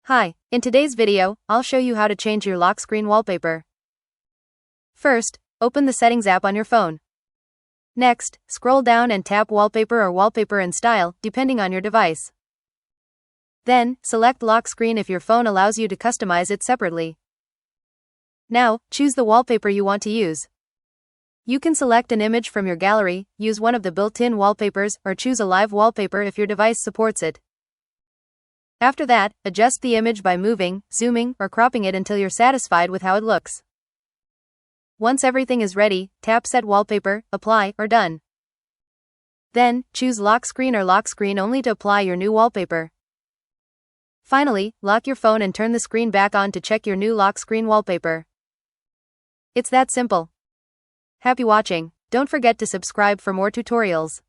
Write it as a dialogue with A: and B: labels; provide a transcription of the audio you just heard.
A: Hi, in today's video, I'll show you how to change your lock screen wallpaper. First, open the Settings app on your phone. Next, scroll down and tap Wallpaper or Wallpaper in Style, depending on your device. Then, select Lock Screen if your phone allows you to customize it separately. Now, choose the wallpaper you want to use. You can select an image from your gallery, use one of the built-in wallpapers, or choose a live wallpaper if your device supports it. After that, adjust the image by moving, zooming, or cropping it until you're satisfied with how it looks. Once everything is ready, tap Set Wallpaper, Apply, or Done. Then, choose Lock Screen or Lock Screen Only to apply your new wallpaper. Finally, lock your phone and turn the screen back on to check your new lock screen wallpaper. It's that simple. Happy watching. Don't forget to subscribe for more tutorials.